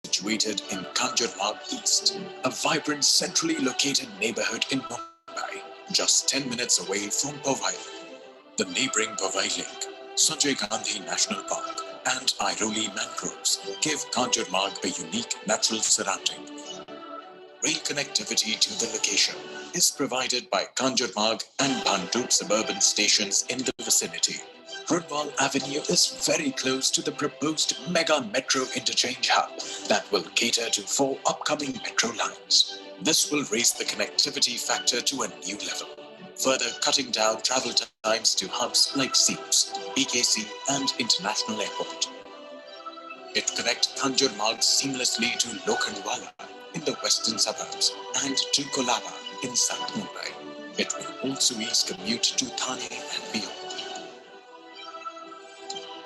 situated in Kanjurmarg East, a vibrant centrally located neighborhood in Mumbai, just 10 minutes away from Powai. The neighboring Powai Lake, Sanjay Gandhi National Park and Airoli mangroves give Kanjurmarg a unique natural surrounding. Rail connectivity to the location is provided by Kanjurmarg and Bhandup suburban stations in the vicinity. Runwal Avenue is very close to the proposed mega metro interchange hub that will cater to 4 upcoming metro lines. This will raise the connectivity factor to a new level, further cutting down travel times to hubs like SEEPS, BKC and International Airport. It connects Kanjurmarg seamlessly to Lokhandwala in the western suburbs and to Kolaba in South Mumbai. It will also ease commute to Thane and beyond.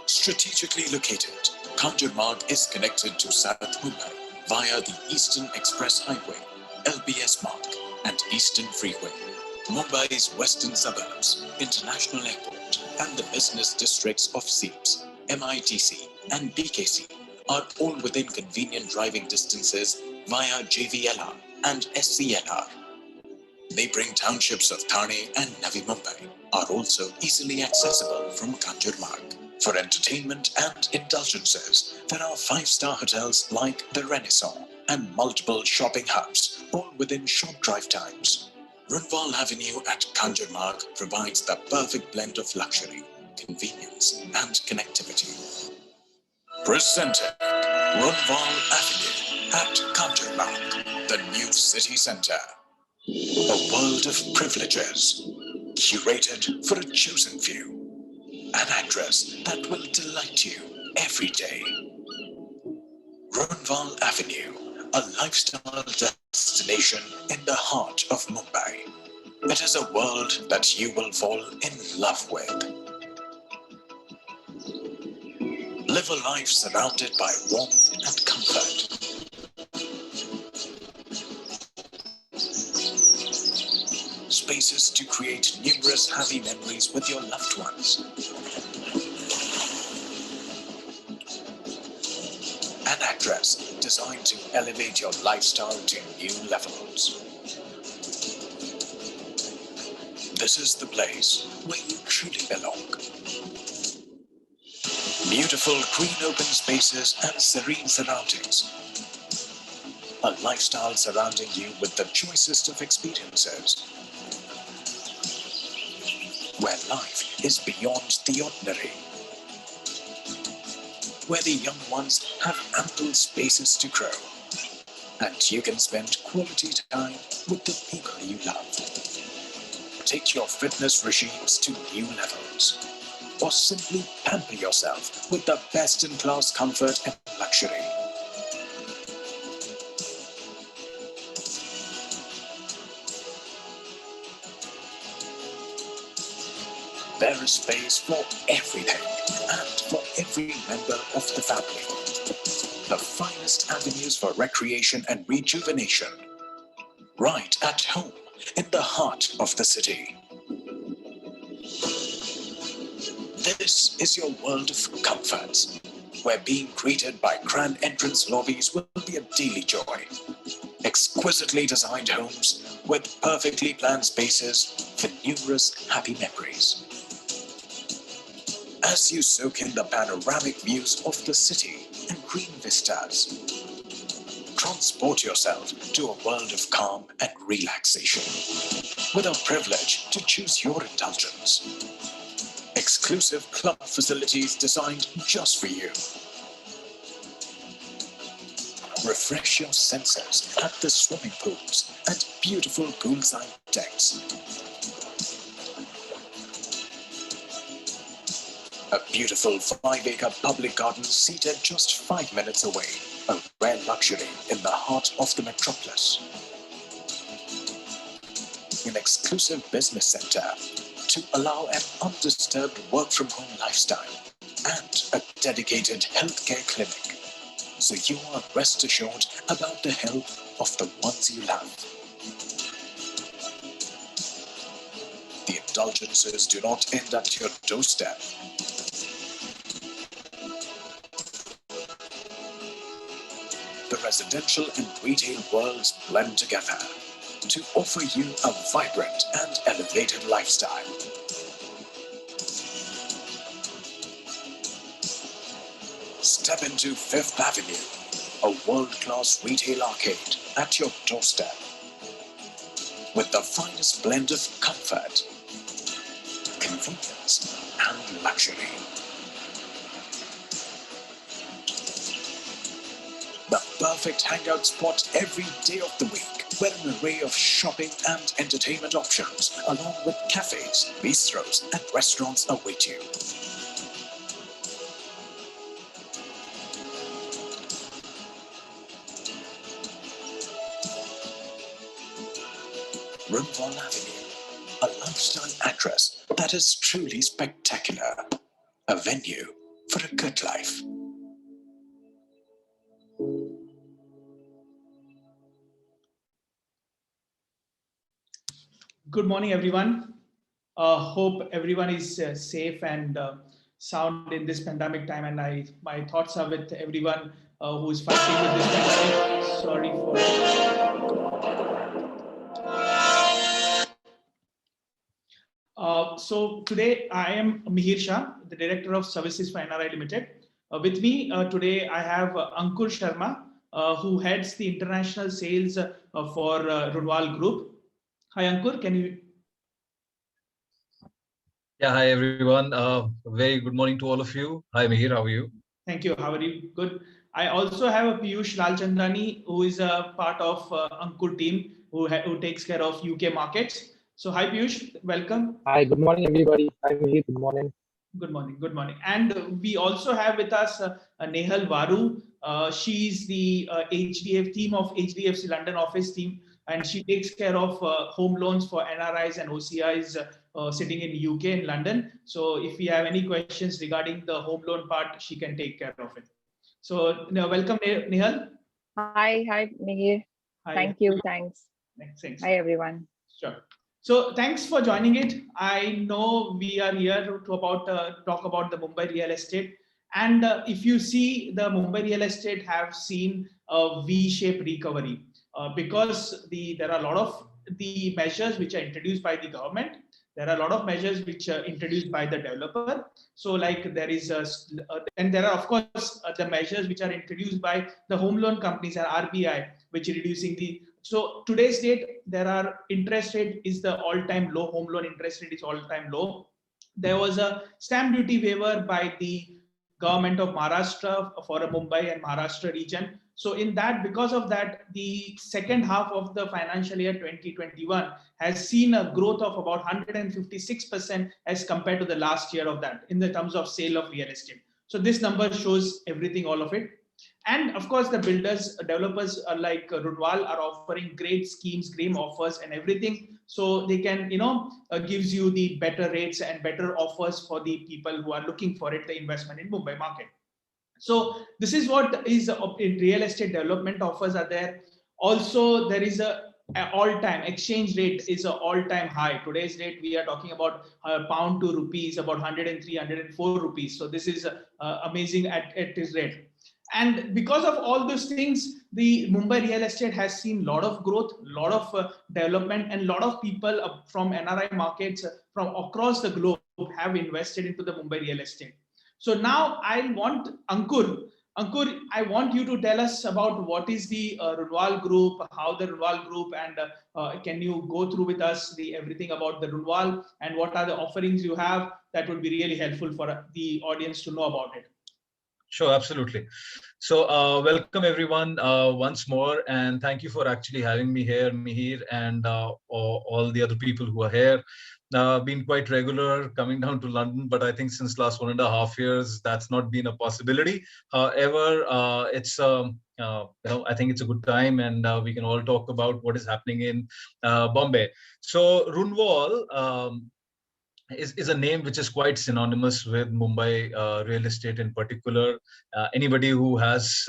Strategically located, Kanjurmarg is connected to South Mumbai via the Eastern Express Highway, LBS Mark, and Eastern Freeway. Mumbai's western suburbs, International Airport, and the business districts of SEEPS, MITC, and BKC are all within convenient driving distances via JVLR and SCLR. Neighboring townships of Thane and Navi Mumbai are also easily accessible from Kanjurmarg. For entertainment and indulgences, there are 5-star hotels like the Renaissance and multiple shopping hubs, all within short drive times. Runwal Avenue at Kanjurmarg provides the perfect blend of luxury, convenience, and connectivity. Presenting Runwal Avenue at Kanjurmarg, the new city centre. A world of privileges, curated for a chosen few. An address that will delight you every day. Runwal Avenue, a lifestyle destination in the heart of Mumbai. It is a world that you will fall in love with. Live a life surrounded by warmth and comfort. Spaces to create numerous happy memories with your loved ones. An address designed to elevate your lifestyle to new levels. This is the place where you truly belong. Beautiful green open spaces and serene surroundings. A lifestyle surrounding you with the choicest of experiences. Where life is beyond the ordinary. Where the young ones have ample spaces to grow. And you can spend quality time with the people you love. Take your fitness regimes to new levels. Or simply pamper yourself with the best-in-class comfort and luxury. There is space for everything and for every member of the family. The finest avenues for recreation and rejuvenation. Right at home in the heart of the city. This is your world of comforts, where being greeted by grand entrance lobbies will be a daily joy. Exquisitely designed homes with perfectly planned spaces for numerous happy memories. As you soak in the panoramic views of the city and green vistas, transport yourself to a world of calm and relaxation, with a privilege to choose your indulgence. Exclusive club facilities designed just for you. Refresh your senses at the swimming pools and beautiful poolside decks. A beautiful 5-acre public garden seated just 5 minutes away, a rare luxury in the heart of the metropolis. An exclusive business center to allow an undisturbed work-from-home lifestyle and a dedicated healthcare clinic, so you are rest assured about the health of the ones you love. The indulgences do not end at your doorstep. the residential and retail worlds blend together to offer you a vibrant and elevated lifestyle. Step into Fifth Avenue, a world-class retail arcade at your doorstep with the finest blend of comfort, convenience and luxury. The perfect hangout spot every day of the week, where an array of shopping and entertainment options, along with cafes, bistros, and restaurants await you. Runwal Avenue, a lifestyle address that is truly spectacular, a venue for a good life. Good morning, everyone. Hope everyone is safe and sound in this pandemic time. And my thoughts are with everyone who is fighting with this pandemic. Sorry for so today I am Mihir Shah, the Director of Services for NRI Ltd. With me today I have Ankur Sharma, who heads the international sales for Runwal Group. Hi, Ankur. Can you? Yeah, hi everyone. Very good morning to all of you. Hi Mihir, how are you? Thank you. How are you? Good. I also have a Piyush Lalchandani, who is a part of Ankur team, who takes care of UK markets. So hi Piyush, welcome. Hi, good morning everybody. Hi Mihir, good morning. Good morning. Good morning. And we also have with us Nehal Varu. She's the HDFC team of HDFC London office team, and she takes care of home loans for NRIs and OCIs sitting in UK in London. So if you have any questions regarding the home loan part, she can take care of it. So welcome, Nehal. Hi, Mihir. Hi. Thank you. Thanks. Thanks. Hi, everyone. Sure. So thanks for joining it. I know we are here to talk about the Mumbai real estate. And if you see, the Mumbai real estate have seen a V-shaped recovery because there are a lot of the measures which are introduced by the government. There are a lot of measures which are introduced by the developer. So like there is and there are of course the measures which are introduced by the home loan companies and RBI, which is reducing the. So today's date, there are interest rate is the all-time low. Home loan interest rate is all-time low. There was a stamp duty waiver by the government of Maharashtra for a Mumbai and Maharashtra region. So in that, because of that, the second half of the financial year 2021 has seen a growth of about 156% as compared to the last year of that in the terms of sale of real estate. So this number shows everything, all of it. And of course, the builders, developers like Runwal are offering great schemes, great offers and everything. So they can, gives you the better rates and better offers for the people who are looking for it, the investment in Mumbai market. So this is what is in real estate development offers are there. Also, there is a all-time exchange rate is an all-time high. Today's date, we are talking about pound to rupees, about 103, 104 rupees. So this is amazing at this rate. And because of all those things, the Mumbai real estate has seen a lot of growth, a lot of development, and a lot of people from NRI markets from across the globe have invested into the Mumbai real estate. So now I want Ankur, I want you to tell us about what is the Runwal Group, how the Runwal Group, and can you go through with us everything about the Runwal and what are the offerings you have? That would be really helpful for the audience to know about it. Sure, absolutely. So welcome everyone once more, and thank you for actually having me here, Mihir, and all the other people who are here. Been quite regular coming down to London, but I think since last 1.5 years, that's not been a possibility. However, it's I think it's a good time, and we can all talk about what is happening in Bombay. So Runwal is a name which is quite synonymous with Mumbai real estate in particular. Anybody who has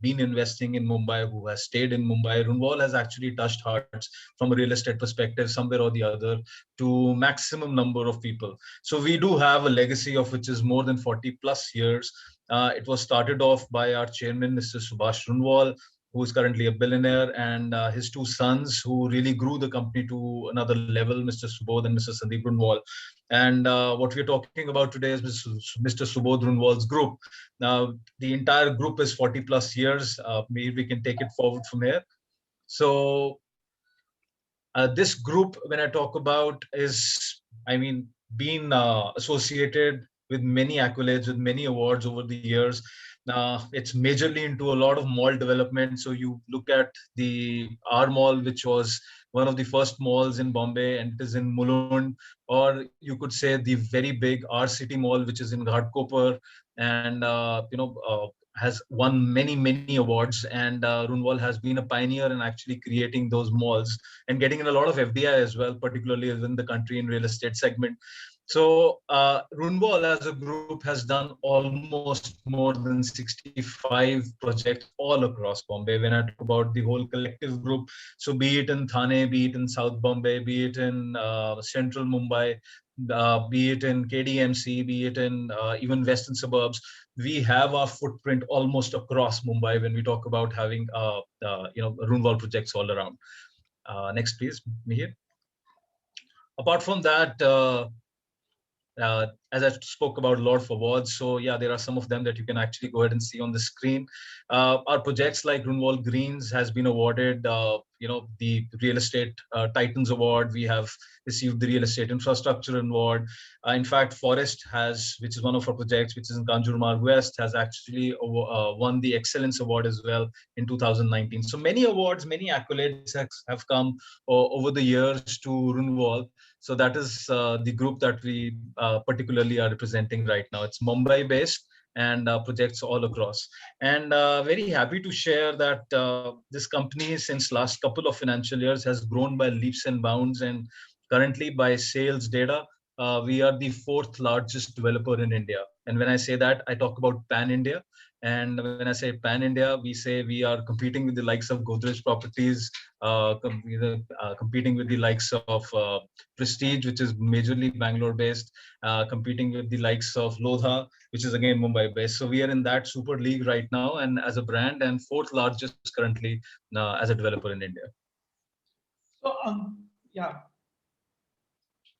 been investing in Mumbai, who has stayed in Mumbai, Runwal has actually touched hearts from a real estate perspective, somewhere or the other, to maximum number of people. So we do have a legacy of which is more than 40 plus years. It was started off by our chairman, Mr. Subhash Runwal, who is currently a billionaire, and his two sons, who really grew the company to another level, Mr. Subodh and Mr. Sandeep Runwal. And what we're talking about today is Mr. Subodh Runwal's group. Now, the entire group is 40 plus years. Maybe we can take it forward from here. So this group, when I talk about, is, I mean, been associated with many accolades, with many awards over the years. It's majorly into a lot of mall development. So you look at the R Mall, which was one of the first malls in Bombay, and it is in Mulund, or you could say the very big R City Mall, which is in Ghatkopar, and has won many awards. And Runwal has been a pioneer in actually creating those malls and getting in a lot of FDI as well, particularly within the country in real estate segment. So Runwal as a group has done almost more than 65 projects all across Bombay. When I talk about the whole collective group, so be it in Thane, be it in South Bombay, be it in central Mumbai, be it in KDMC, be it in even western suburbs, we have our footprint almost across Mumbai when we talk about having Runwal projects all around. Next, please, Mihir. Apart from that, as I spoke about a lot of awards, so yeah, there are some of them that you can actually go ahead and see on the screen. Our projects like Runwal Greens has been awarded, the Real Estate Titans Award. We have received the Real Estate Infrastructure Award. In fact, Forest has, which is one of our projects, which is in Kanjurmarg West, has actually won the Excellence Award as well in 2019. So many awards, many accolades have come over the years to Runwal. So that is the group that we particularly are representing right now. It's Mumbai based and projects all across. And very happy to share that this company since last couple of financial years has grown by leaps and bounds. And currently by sales data, we are the 4th largest developer in India. And when I say that, I talk about Pan India. And when I say Pan India, we say we are competing with the likes of Godrej Properties, competing with the likes of Prestige, which is majorly Bangalore based, competing with the likes of Lodha, which is again Mumbai based. So we are in that super league right now, and as a brand, and 4th largest currently as a developer in India. So yeah.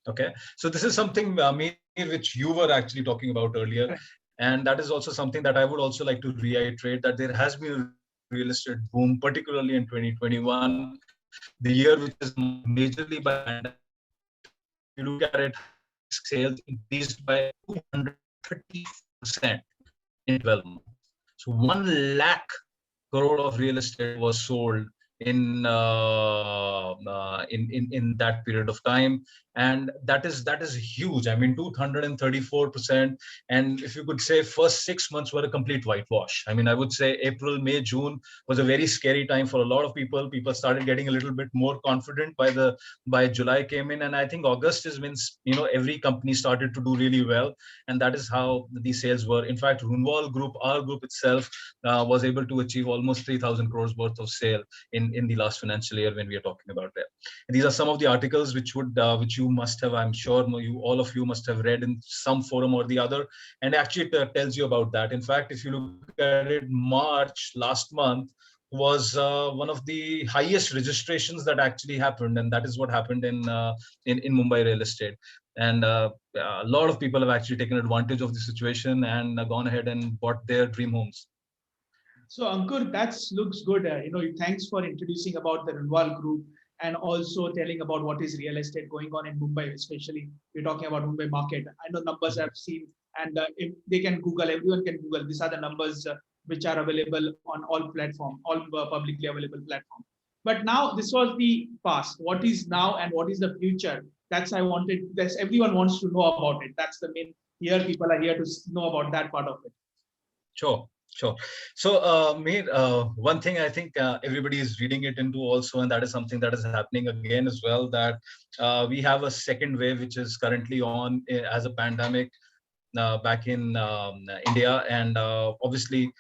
Okay, so this is something which you were actually talking about earlier. Right. And that is also something that I would also like to reiterate, that there has been a real estate boom, particularly in 2021, the year which is majorly by pandemic. You look at it, sales increased by 230% in 12 months. So 1 lakh crore of real estate was sold in that period of time, and that is huge. I mean, 234%. And if you could say, first 6 months were a complete whitewash. I mean, I would say April, May, June was a very scary time for a lot of people. People started getting a little bit more confident by July came in, and I think August is when every company started to do really well, and that is how the sales were. In fact, Runwal Group, our group itself, was able to achieve almost 3,000 crores worth of sale in the last financial year when we are talking about that. And these are some of the articles which you must have, I'm sure all of you must have read in some forum or the other, and actually it tells you about that. In fact, if you look at it, March last month was one of the highest registrations that actually happened, and that is what happened in Mumbai real estate. And a lot of people have actually taken advantage of the situation and gone ahead and bought their dream homes. So Ankur, that looks good. Thanks for introducing about the Runwal Group and also telling about what is real estate going on in Mumbai, especially we're talking about Mumbai market. I know numbers I've seen, and if they can Google, everyone can Google. These are the numbers which are available on all platforms, all publicly available platforms. But now this was the past. What is now and what is the future? That's everyone wants to know about it. That's the main. Here people are here to know about that part of it. Sure. So, Mir, one thing I think everybody is reading it into also, and that is something that is happening again as well, that we have a second wave which is currently on as a pandemic back in India. And obviously,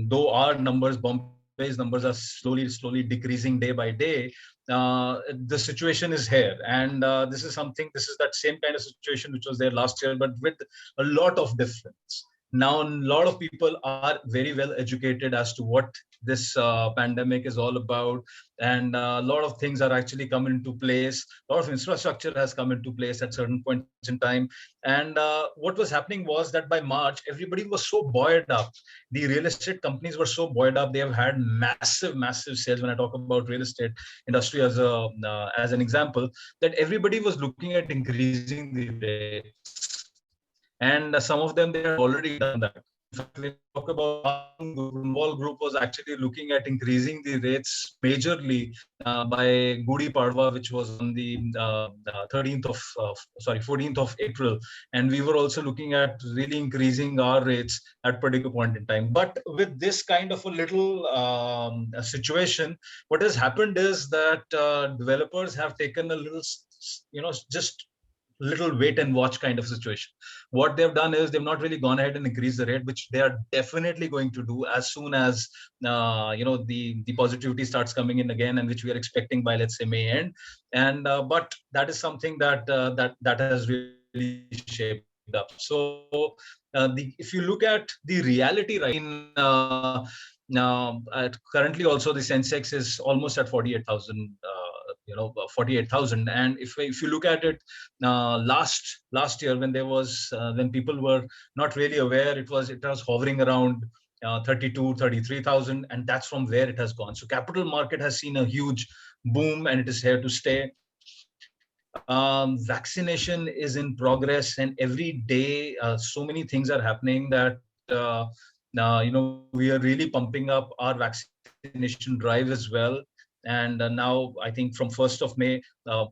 though our numbers, Bombay's numbers, are slowly decreasing day by day, the situation is here. And this is that same kind of situation which was there last year, but with a lot of difference. Now a lot of people are very well educated as to what this pandemic is all about, and a lot of things are actually coming into place. A lot of infrastructure has come into place at certain points in time. And what was happening was that by March, everybody was so buoyed up. The real estate companies were so buoyed up. They have had massive sales. When I talk about real estate industry as an example, that everybody was looking at increasing the rates, and some of them, they had already done that. In fact, when you talk about Runwal Group was actually looking at increasing the rates majorly by Gudi Padwa, which was on the 14th of April. And we were also looking at really increasing our rates at particular point in time. But with this kind of a little situation, what has happened is that developers have taken a little, just little wait and watch kind of situation. What they've done is they've not really gone ahead and increased the rate, which they are definitely going to do as soon as the positivity starts coming in again, and which we are expecting by, let's say, May end. And but that is something that has really shaped up. So if you look at the reality right now, currently also the Sensex is almost at 48,000. 48,000. And if you look at it, last year when there was when people were not really aware, it was hovering around 33,000, and that's from where it has gone. So capital market has seen a huge boom, and it is here to stay. Vaccination is in progress, and every day so many things are happening that we are really pumping up our vaccination drive as well. And now I think from 1st of May,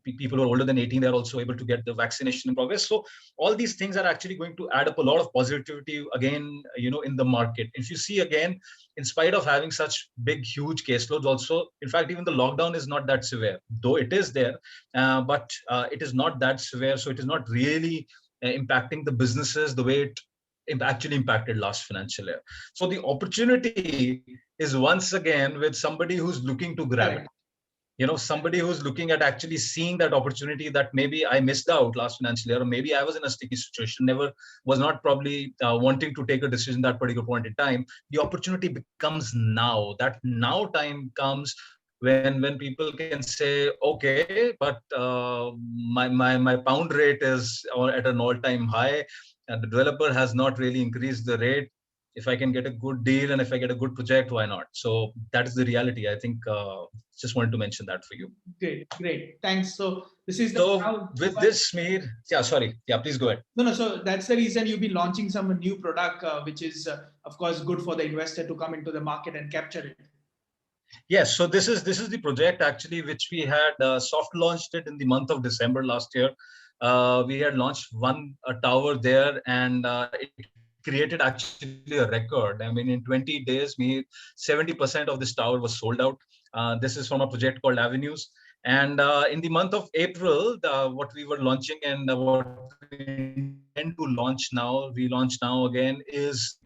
people who are older than 18, they're also able to get the vaccination in progress. So all these things are actually going to add up a lot of positivity again, in the market. If you see again, in spite of having such big, huge caseloads also, in fact, even the lockdown is not that severe, though it is there, but it is not that severe. So it is not really impacting the businesses the way it actually impacted last financial year. So the opportunity is once again with somebody who's looking to grab it. Somebody who's looking at actually seeing that opportunity that maybe I missed out last financial year, or maybe I was in a sticky situation, was not probably wanting to take a decision that particular point in time. The opportunity becomes now. That now time comes when people can say, okay, but my pound rate is at an all-time high, and the developer has not really increased the rate. If I can get a good deal and if I get a good project, why not? So that is the reality. I think just wanted to mention that for you. Great. Thanks. So this is with this, Mihir, please go ahead. No. So that's the reason you've been launching some new product, which is of course good for the investor to come into the market and capture it. Yes. So this is the project actually, which we had soft launched it in the month of December last year. We had launched a tower there, and it created actually a record. I mean, in 20 days, 70% of this tower was sold out. This is from a project called Avenues. And in the month of April, what we were launching and what we intend to relaunch now again, is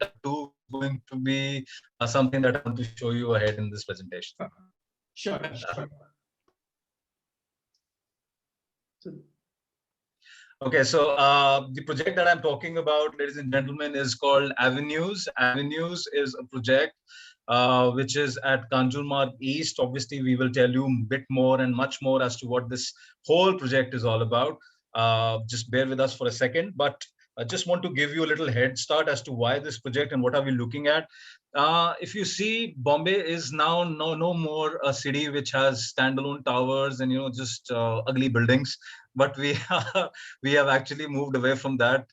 going to be something that I want to show you ahead in this presentation. Sure. Okay, so the project that I'm talking about, ladies and gentlemen, is called Avenues. Avenues is a project which is at Kanjurmarg East. Obviously, we will tell you a bit more and much more as to what this whole project is all about. Just bear with us for a second, but I just want to give you a little head start as to why this project and what are we looking at. If you see, Bombay is now no more a city which has standalone towers and just ugly buildings, but we have actually moved away from that.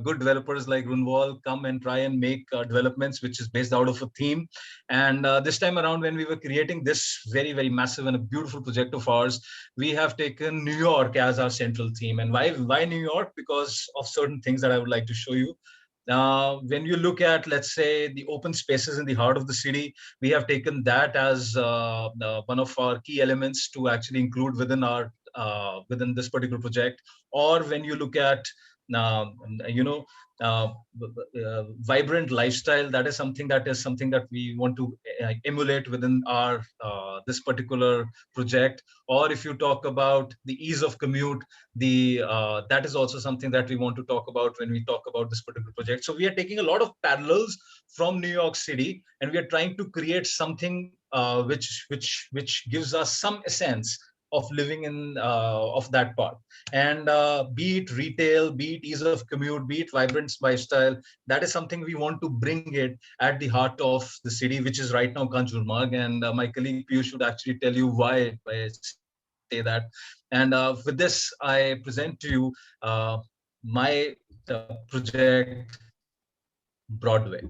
Good developers like Runwal come and try and make developments which is based out of a theme. And this time around, when we were creating this very, very massive and a beautiful project of ours, we have taken New York as our central theme. And why New York? Because of certain things that I would like to show you. When you look at, let's say, the open spaces in the heart of the city, we have taken that as one of our key elements to actually include within this particular project. Or when you look at you know, vibrant lifestyle. That is something that we want to emulate within our this particular project. Or if you talk about the ease of commute, the that is also something that we want to talk about when we talk about this particular project. So we are taking a lot of parallels from New York City, and we are trying to create something which gives us some essence of living in of that part. And be it retail, be it ease of commute, be it vibrant lifestyle, that is something we want to bring it at the heart of the city, which is right now Kanjurmarg. And my colleague Piyush should actually tell you why I say that. And with this, I present to you my project Broadway.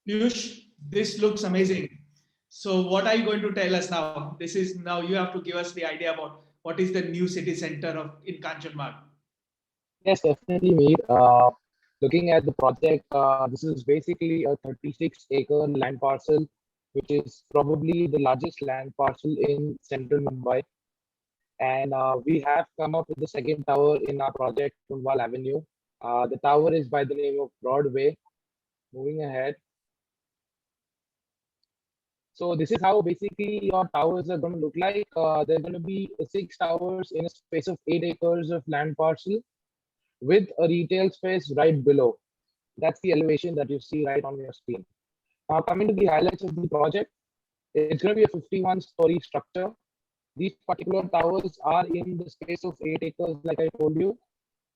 Piyush, this looks amazing. So what are you going to tell us now? This is now you have to give us the idea about what is the new city center of in Kanchanmarg. Yes, definitely, Meet. Looking at the project, this is basically a 36-acre land parcel, which is probably the largest land parcel in central Mumbai. And we have come up with the second tower in our project, Runwal Avenue. The tower is by the name of Broadway. Moving ahead. So this is how basically your towers are going to look like. They're going to be 6 towers in a space of 8 acres of land parcel with a retail space right below. That's the elevation that you see right on your screen. Now coming to the highlights of the project, it's going to be a 51-story structure. These particular towers are in the space of 8 acres, like I told you.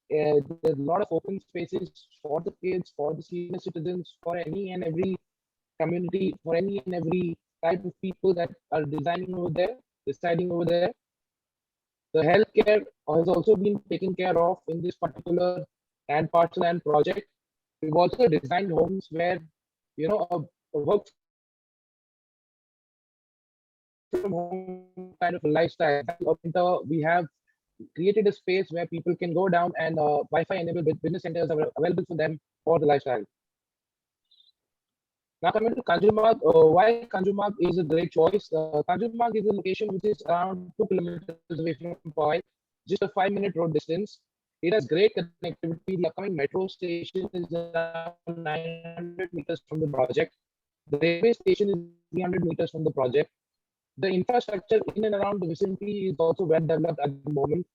There's a lot of open spaces for the kids, for the senior citizens, for any and every community, for any and every type of people that are designing over there, deciding over there. The healthcare has also been taken care of in this particular land parcel and project. We've also designed homes where, a work from home kind of a lifestyle. We have created a space where people can go down and Wi-Fi enabled business centers are available for them for the lifestyle. Now coming to Kanjurmarg, why Kanjurmarg is a great choice. Kanjurmarg is a location which is around 2 kilometers away from Mumbai, just a 5-minute road distance. It has great connectivity. The upcoming metro station is around 900 meters from the project. The railway station is 300 meters from the project. The infrastructure in and around the vicinity is also well developed at the moment.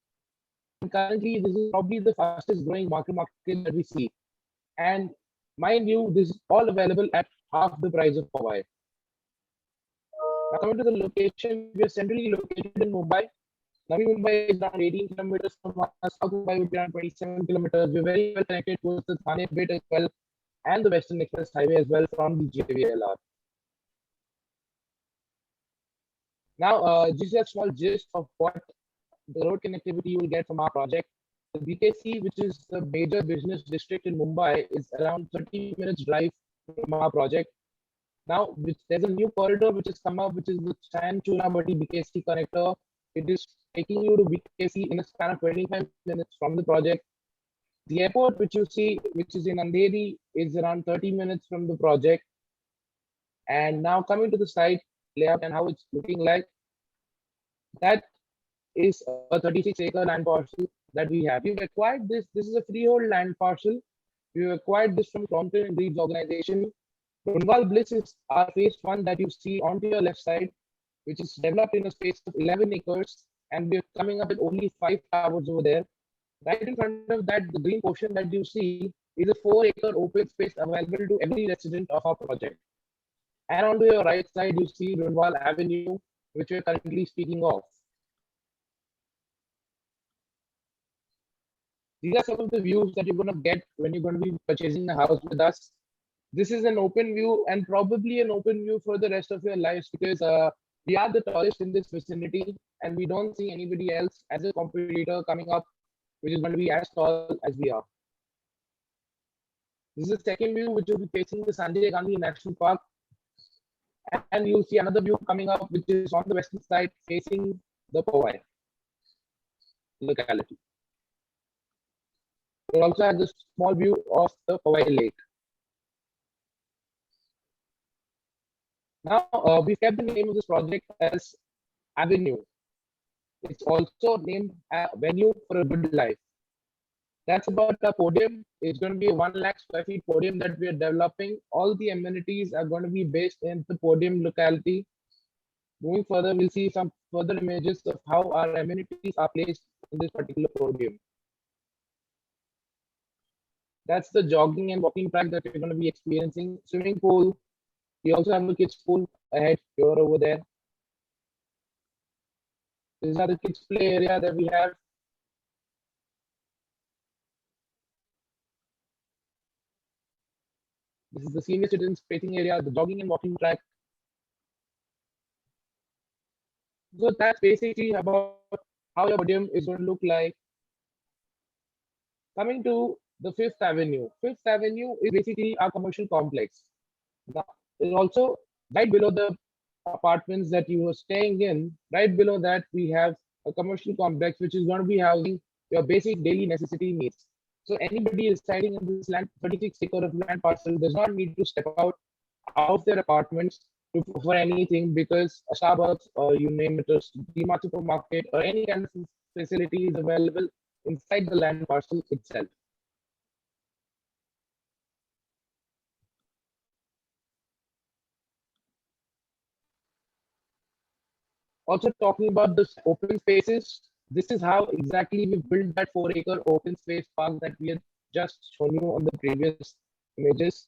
And currently, this is probably the fastest growing market that we see. And mind you, this is all available at half the price of Mumbai. Now coming to the location, we are centrally located in Mumbai. Navi Mumbai is around 18 kilometers from us. South Mumbai would be around 27 kilometers. We're very well connected towards the Thane bit as well, and the Western Express Highway as well from the JVLR. Now, just a small gist of what the road connectivity you will get from our project. The BKC, which is the major business district in Mumbai, is around 30 minutes drive from our project. Now, there's a new corridor which has come up, which is the Chan-Chunabadi BKC connector. It is taking you to BKC in a span of 25 minutes from the project. The airport, which you see, which is in Andheri, is around 30 minutes from the project. And now coming to the site layout and how it's looking like, that is a 36-acre land parcel that we have. We've acquired this. This is a freehold land parcel. We've acquired this from Crompton and Reeves organization. Runwal Bliss is our phase 1 that you see onto your left side, which is developed in a space of 11 acres. And we're coming up with only 5 towers over there. Right in front of that, the green portion that you see is a 4-acre open space available to every resident of our project. And onto your right side, you see Runwal Avenue, which we're currently speaking of. These are some of the views that you're going to get when you're going to be purchasing a house with us. This is an open view and probably an open view for the rest of your lives, because we are the tallest in this vicinity and we don't see anybody else as a competitor coming up which is going to be as tall as we are. This is the second view, which will be facing the Sanjay Gandhi National Park. And you'll see another view coming up, which is on the western side facing the Powai locality. We also have this small view of the Powai Lake. Now, we've kept the name of this project as Avenue. It's also named Venue for a Good Life. That's about the podium. It's going to be a 1 lakh square feet podium that we are developing. All the amenities are going to be based in the podium locality. Moving further, we'll see some further images of how our amenities are placed in this particular podium. That's the jogging and walking track that we're going to be experiencing. Swimming pool. We also have a kids pool ahead here over there. These are the kids play area that we have. This is the senior citizens skating area, the jogging and walking track. So that's basically about how your podium is going to look like. Coming to the Fifth Avenue. Fifth Avenue is basically our commercial complex. Now, it's also right below the apartments that you were staying in. Right below that, we have a commercial complex which is going to be housing your basic daily necessity needs. So anybody residing in this land, 36-acre of land parcel, does not need to step out of their apartments for anything, because a Starbucks or you name it, a DMart supermarket or any kind of facility is available inside the land parcel itself. Also talking about this open spaces, this is how exactly we built that 4-acre open space park that we had just shown you on the previous images.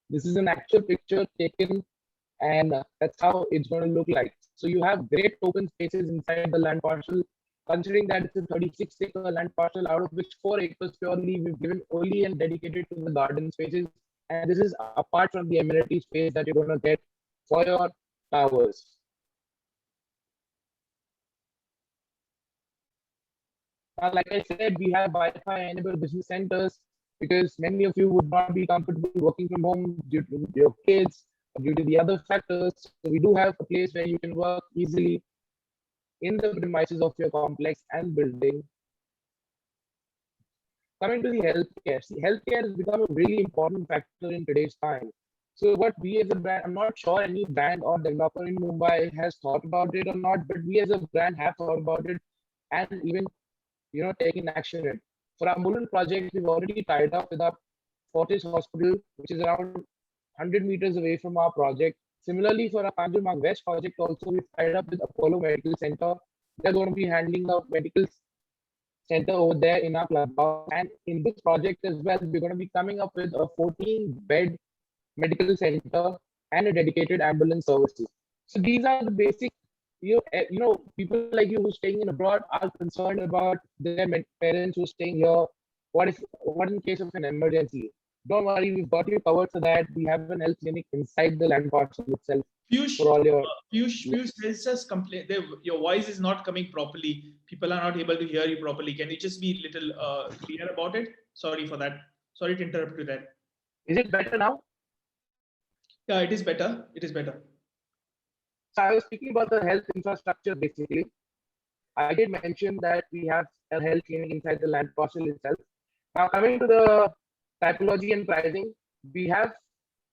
This is an actual picture taken, and that's how it's going to look like. So you have great open spaces inside the land parcel, considering that it's a 36-acre land parcel, out of which 4 acres purely we've given only and dedicated to the garden spaces. And this is apart from the amenity space that you're going to get for your towers. Like I said, we have Wi-Fi enabled business centers, because many of you would not be comfortable working from home due to your kids or due to the other factors. So we do have a place where you can work easily in the premises of your complex and building. Coming to the healthcare. See, healthcare has become a really important factor in today's time. So what we as a brand, I'm not sure any brand or developer in Mumbai has thought about it or not, but we as a brand have thought about it and even taking action in. For our Mulund project, we've already tied up with our Fortis Hospital, which is around 100 meters away from our project. Similarly, for our Kanjurmarg West project, also we've tied up with Apollo Medical Center. They're going to be handling a medical center over there in our clubhouse. And in this project as well, we're going to be coming up with a 14-bed medical center and a dedicated ambulance services. So these are the basic. People like you who are staying in abroad are concerned about their parents who are staying here. What in case of an emergency? Don't worry, we've got you covered for that. We have an health clinic inside the land parcel itself. Piyush, there's just complaint. Your voice is not coming properly. People are not able to hear you properly. Can you just be a little clear about it? Sorry for that. Sorry to interrupt you there. Is it better now? Yeah, it is better. It is better. So I was speaking about the health infrastructure basically. I did mention that we have a health clinic inside the land parcel itself. Now coming to the typology and pricing, we have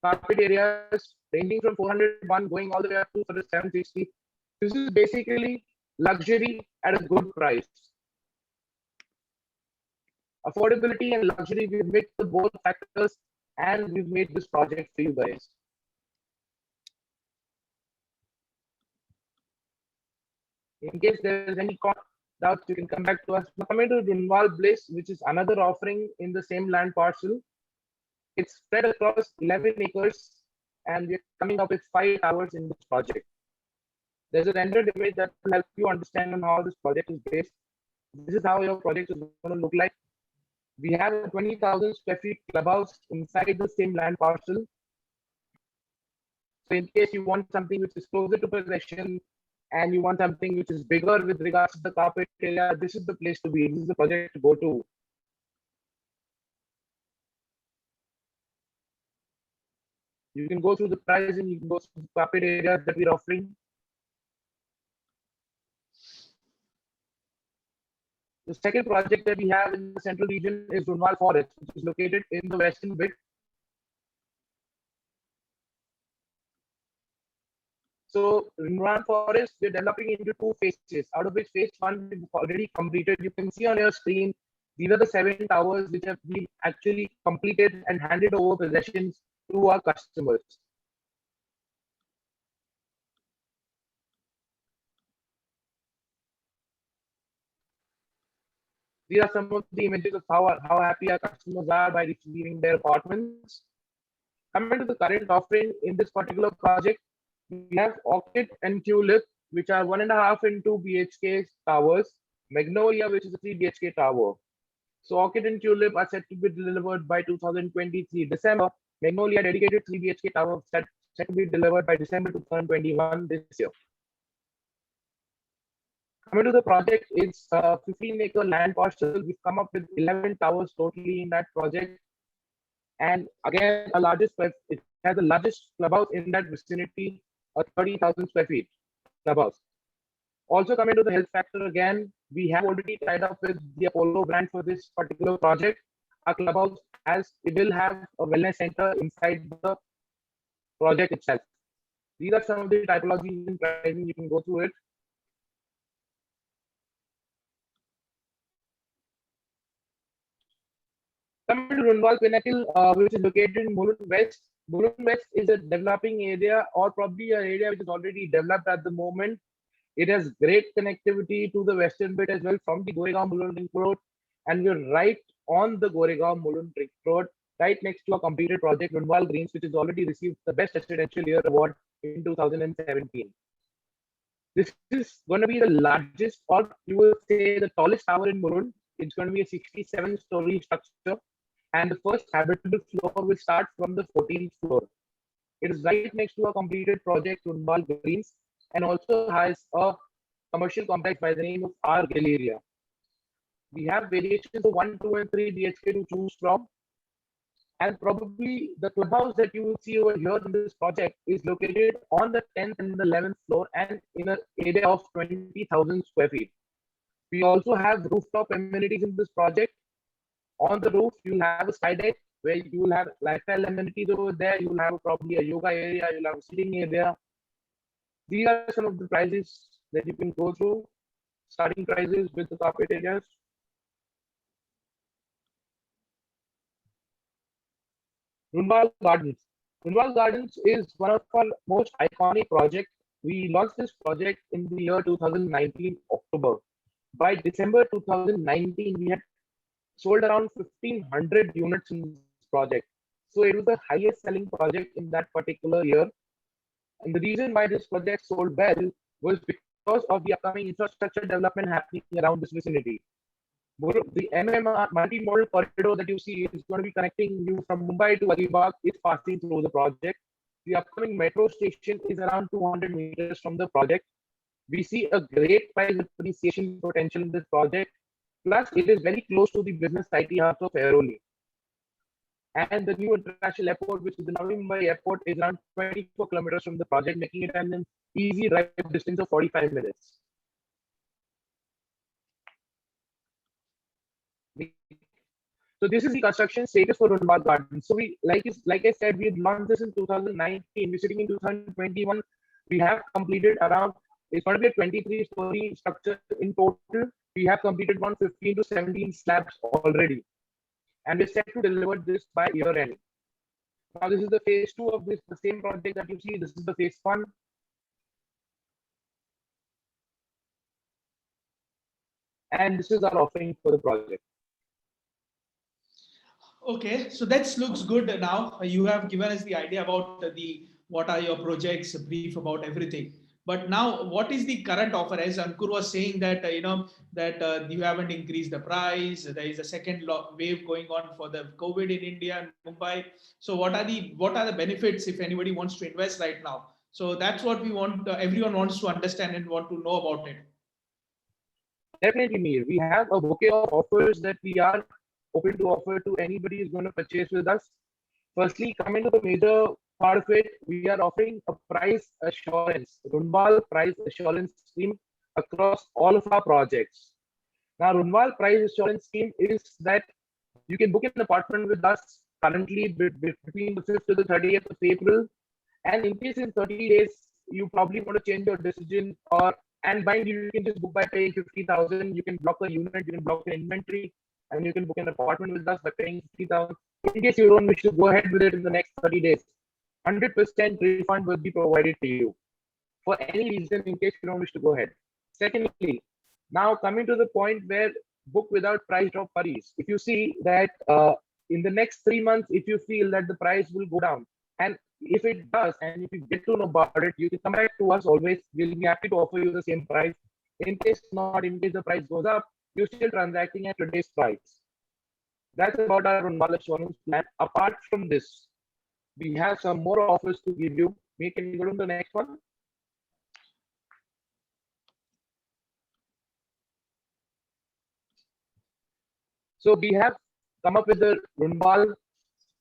carpet areas ranging from 401 going all the way up to 760. This is basically luxury at a good price. Affordability and luxury, we've mixed the both factors and we've made this project for you guys. In case there is any doubts, you can come back to us. Now, coming to Runwal Bliss, which is another offering in the same land parcel. It's spread across 11 acres and we're coming up with 5 towers in this project. There's a rendered image that will help you understand on how this project is based. This is how your project is going to look like. We have a 20,000 square feet clubhouse inside the same land parcel. So in case you want something which is closer to possession and you want something which is bigger with regards to the carpet area, this is the place to be. This is the project to go to. You can go through the pricing, you can go through the carpet areas that we're offering. The second project that we have in the central region is Runwal Forest, which is located in the western bit. So Runwal Forest, we're developing into 2 phases, out of which phase 1 is already completed. You can see on your screen, these are the 7 towers which have been actually completed and handed over possessions to our customers. These are some of the images of how happy our customers are by receiving their apartments. Coming to the current offering in this particular project, we have Orchid and Tulip, which are 1.5 and 2 BHK towers. Magnolia, which is a 3 BHK tower. So Orchid and Tulip are set to be delivered by 2023 December. Magnolia, dedicated 3 BHK tower, set to be delivered by December 2021 this year. Coming to the project, it's a 15-acre land parcel. We've come up with 11 towers totally in that project. And again, it has the largest clubhouse in that vicinity, a 30,000 square feet clubhouse. Also coming to the health factor again, we have already tied up with the Apollo brand for this particular project. Our clubhouse it will have a wellness center inside the project itself. These are some of the typologies and pricing. You can go through it. Coming to Runwal Pinnacle, which is located in Mulund West. Mulund West is a developing area, or probably an area which is already developed at the moment. It has great connectivity to the western bit as well from the Goregaon Mulund Ring Road, and we're right on the Goregaon Mulund Ring Road, right next to a completed project, Runwal Greens, which has already received the Best Residential Year Award in 2017. This is going to be the largest, or you will say the tallest tower in Mulund. It's going to be a 67-story structure. And the first habitable floor will start from the 14th floor. It is right next to a completed project, Runwal Greens, and also has a commercial complex by the name of R Galleria. We have variations of 1, 2, and 3 BHK to choose from. And probably the clubhouse that you will see over here in this project is located on the 10th and the 11th floor and in an area of 20,000 square feet. We also have rooftop amenities in this project. On the roof, you'll have a sky deck where you will have lifestyle amenities over there. You will have probably a yoga area. You'll have a sitting area. These are some of the prices that you can go through. Starting prices with the carpet areas. Runwal Gardens. Runwal Gardens is one of our most iconic projects. We launched this project in the year 2019, October. By December 2019, we had sold around 1,500 units in this project. So it was the highest selling project in that particular year. And the reason why this project sold well was because of the upcoming infrastructure development happening around this vicinity. The MMR multi-modal corridor that you see is going to be connecting you from Mumbai to Alibag is passing through the project. The upcoming metro station is around 200 meters from the project. We see a great price appreciation potential in this project. Plus, it is very close to the business IT hubs of Airoli. And the new international airport, which is the Navi Mumbai airport, is around 24 kilometers from the project, making it an easy drive distance of 45 minutes. So this is the construction status for Runwal Garden. So we, like I said, we launched this in 2019. We're sitting in 2021. We have completed around, it's going to be a 23-story structure in total. We have completed 15 to 17 slabs already. And we're set to deliver this by year end. Now this is the phase 2 of this, the same project that you see. This is the phase 1. And this is our offering for the project. Okay, so that looks good. Now you have given us the idea about what are your projects, a brief about everything. But now, what is the current offer? As Ankur was saying that you haven't increased the price. There is a second wave going on for the COVID in India and Mumbai. So what are the benefits if anybody wants to invest right now? So that's what we want. Everyone wants to understand and want to know about it. Definitely, Mir. We have a bouquet of offers that we are open to offer to anybody who's going to purchase with us. Firstly, coming to the major part of it, we are offering a price assurance, Runwal price assurance scheme across all of our projects. Now, Runwal price assurance scheme is that you can book an apartment with us currently between the 5th to the 30th of April. And in case in 30 days, you probably want to change your decision, and mind you can just book by paying 50,000. You can block a unit, you can block an inventory, and you can book an apartment with us by paying 50,000. In case you don't wish to go ahead with it in the next 30 days, 100% refund will be provided to you for any reason in case you don't wish to go ahead. Secondly, now coming to the point where book without price drop worries. If you see that in the next 3 months, if you feel that the price will go down, and if it does, and if you get to know about it, you can come back to us always. We'll be happy to offer you the same price. In case not, in case the price goes up, you're still transacting at today's price. That's about our Runwal assurance plan. Apart from this, we have some more offers to give you. Can you go to the next one? So we have come up with the Runwal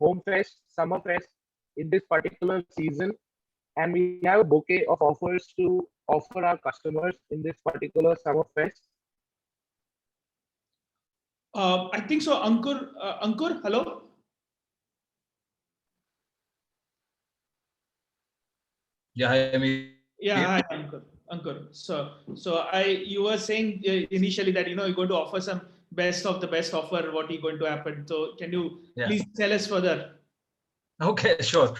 Home Fest, Summer Fest in this particular season. And we have a bouquet of offers to offer our customers in this particular Summer Fest. I think so. Ankur, hello? Yeah, I mean, yeah, hi, Ankur. So you were saying initially that you're going to offer some best of the best offer. What is going to happen? So can you please tell us further? Okay, sure.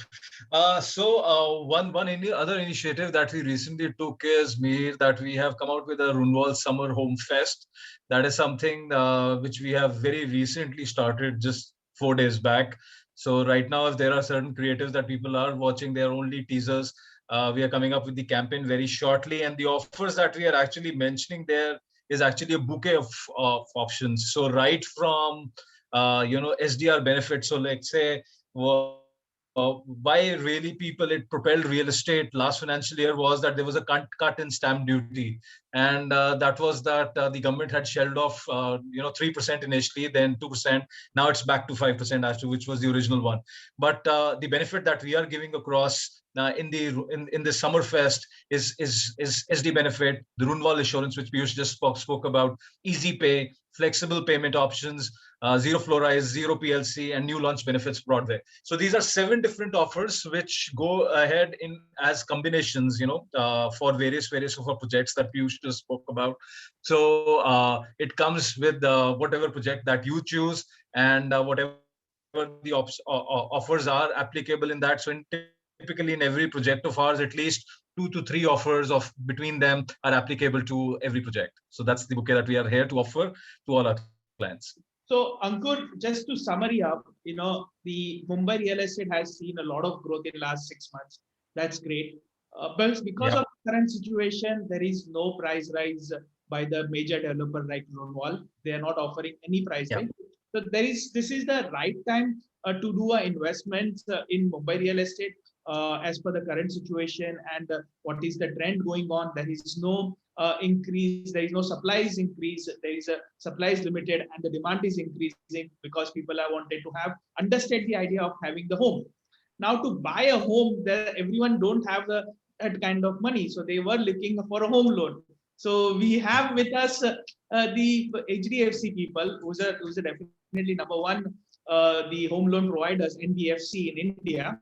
One other initiative that we recently took is that we have come out with a Runwal Summer Home Fest. That is something which we have very recently started just 4 days back. So right now, if there are certain creatives that people are watching, they are only teasers. We are coming up with the campaign very shortly, and the offers that we are actually mentioning there is actually a bouquet of options. So right from SDR benefits. So let's say why really it propelled real estate last financial year was that there was a cut in stamp duty, and that was that the government had shelled off 3% initially, then 2%. Now it's back to 5% as to which was the original one. But the benefit that we are giving across in the Summer Fest is SD benefit, the Runwal assurance, which Piyush just spoke about, easy pay, flexible payment options, zero floor rise, zero PLC, and new launch benefits Broadway. So these are 7 different offers which go ahead in as combinations, for various of our projects that Piyush just spoke about. So it comes with whatever project that you choose, and whatever the offers are applicable in that. So typically in every project of ours, at least 2 to 3 offers of between them are applicable to every project. So that's the bouquet that we are here to offer to all our clients. So Ankur, just to summary up, the Mumbai real estate has seen a lot of growth in the last 6 months. That's great. But because of the current situation, there is no price rise by the major developer like Runwal. They are not offering any price rise. So this is the right time to do an investment in Mumbai real estate as per the current situation and what is the trend going on. There is no increase, there is no supplies increase, there is a supplies limited, and the demand is increasing because people are wanted to understand the idea of having the home. Now to buy a home, everyone don't have that kind of money, so they were looking for a home loan. So we have with us the HDFC people, who's a definitely number one, the home loan providers, NBFC in India,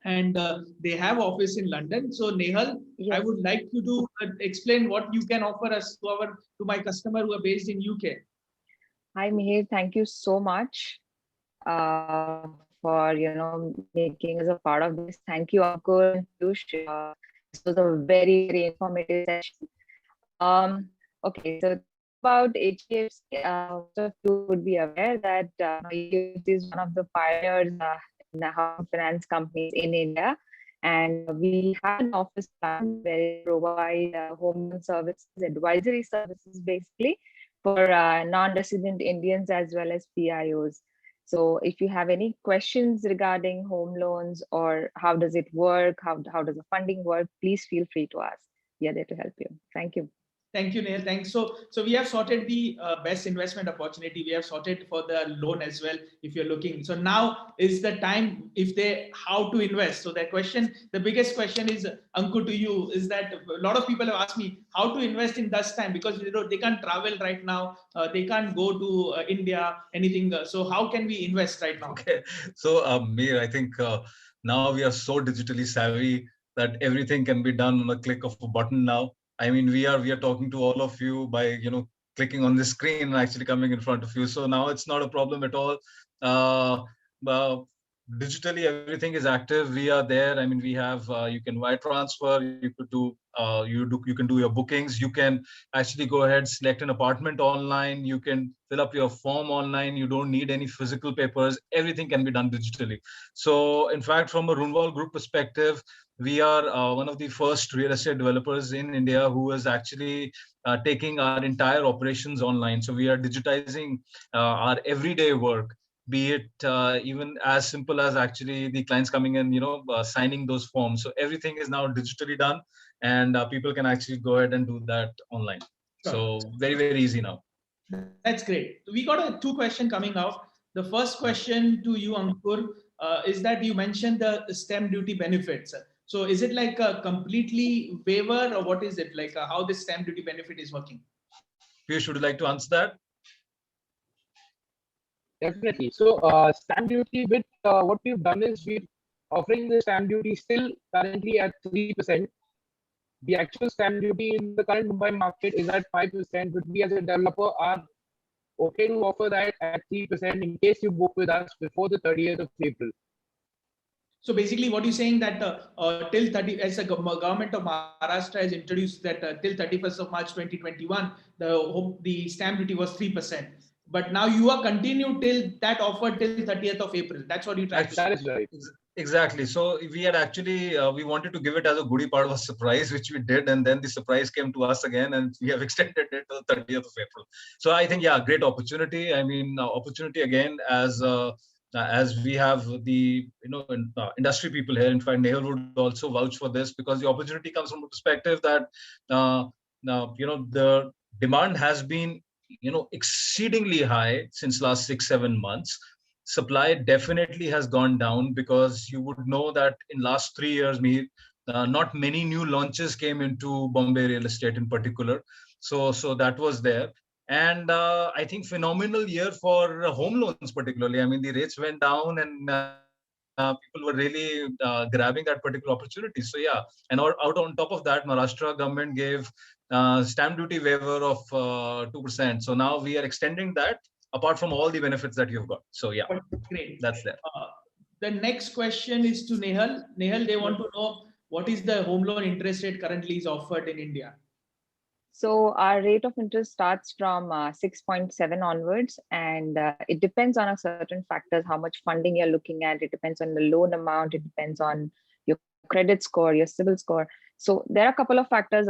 and they have office in London. So Nehal, I Yes. would like you to explain what you can offer us to my customer who are based in UK. Hi, Mihir. Thank you so much for making us a part of this. Thank you, Ankur and Piyush. This was a very, very informative session. Okay, so about HDFC, most of you would be aware that HDFC is one of the pioneers in the housing finance companies in India, and we have an office plan where we provide home loan services, advisory services, basically for non-resident Indians as well as PIOs. So if you have any questions regarding home loans or how does it work, how does the funding work, please feel free to ask. We are there to help you. Thank you. Thank you, Neil. Thanks. So we have sorted the best investment opportunity. We have sorted for the loan as well, if you're looking. So now is the time how to invest. So the biggest question is, Ankur, to you, is that a lot of people have asked me how to invest in this time, because they can't travel right now. They can't go to India, anything. So how can we invest right now? Okay. So, Mir, I think now we are so digitally savvy that everything can be done on a click of a button now. I mean, we are talking to all of you by clicking on the screen and actually coming in front of you. So now it's not a problem at all. Uh, Digitally, everything is active. We are there. I mean, we have you can wire transfer. You could do you can do your bookings. You can actually go ahead, select an apartment online. You can fill up your form online. You don't need any physical papers. Everything can be done digitally. So, in fact, from a Runwal Group perspective, we are one of the first real estate developers in India who is actually taking our entire operations online. So we are digitizing our everyday work, be it even as simple as actually the clients coming in, signing those forms. So everything is now digitally done, and people can actually go ahead and do that online. Sure. So very, very easy now. That's great. We got two questions coming out. The first question to you, Ankur, is that you mentioned the stamp duty benefits. So is it like a completely waiver, or what is it like? How this stamp duty benefit is working? Piyush, would you like to answer that? Definitely. So stamp duty with what we've done is we're offering the stamp duty still currently at 3%. The actual stamp duty in the current Mumbai market is at 5%, but we as a developer are okay to offer that at 3% in case you book with us before the 30th of April. So basically what you're saying that till 30, as the government of Maharashtra has introduced that till 31st of March 2021, the stamp duty was 3%. But now you are continued till that offer till 30th of April. That's what you try to say. That is right. Exactly. So we had actually, we wanted to give it as a goodie part of a surprise, which we did. And then the surprise came to us again, and we have extended it to the 30th of April. So I think, yeah, great opportunity. I mean, opportunity again, as we have the, industry people here. In fact, Nehal would also vouch for this, because the opportunity comes from a perspective that, the demand has been, exceedingly high since last 6-7 months. Supply definitely has gone down, because you would know that in last 3 years, not many new launches came into Bombay real estate in particular. So that was there. And I think phenomenal year for home loans particularly. I mean, the rates went down, and people were really grabbing that particular opportunity. So yeah, and out on top of that, Maharashtra government gave stamp duty waiver of 2%. So now we are extending that, apart from all the benefits that you've got. So yeah, great. That's there. The next question is to Nehal. Nehal, they want to know what is the home loan interest rate currently is offered in India. So our rate of interest starts from 6.7 onwards, and it depends on a certain factors, how much funding you're looking at. It depends on the loan amount. It depends on your credit score, your CIBIL score. So there are a couple of factors,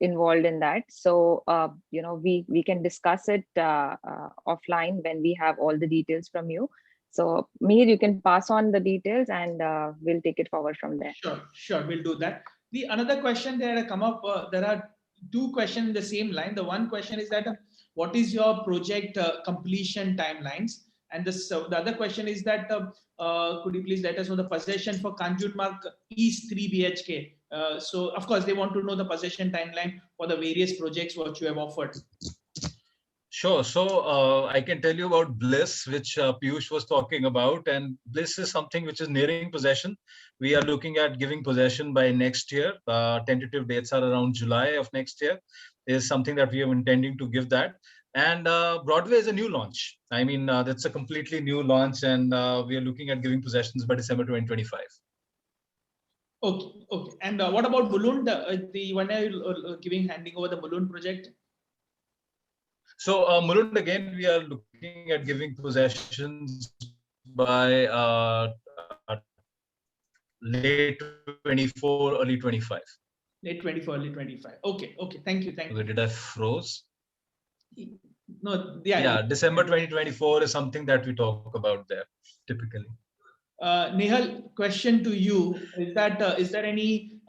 involved in that. So, we can discuss it offline when we have all the details from you. So Mihir, you can pass on the details, and we'll take it forward from there. Sure, we'll do that. The another question that had come up, there are two questions in the same line. The one question is that what is your project completion timelines? And the other question is that could you please let us know the possession for Kanjurmarg East 3 BHK? So of course they want to know the possession timeline for the various projects what you have offered. Sure. So I can tell you about Bliss, which Piyush was talking about. And Bliss is something which is nearing possession. We are looking at giving possession by next year. Tentative dates are around July of next year. Is something that we are intending to give that. And Broadway is a new launch. I mean, that's a completely new launch, and we are looking at giving possessions by December 2025. Okay, okay. And what about Mulund? The when are you handing over the Mulund project? So Mulund, again, we are looking at giving possessions by late 24, early 25. Late 24, early 25. Okay, okay. Thank you, thank you. Did I froze? No, Yeah, December 2024 is something that we talk about there typically. Nehal, question to you is that is there any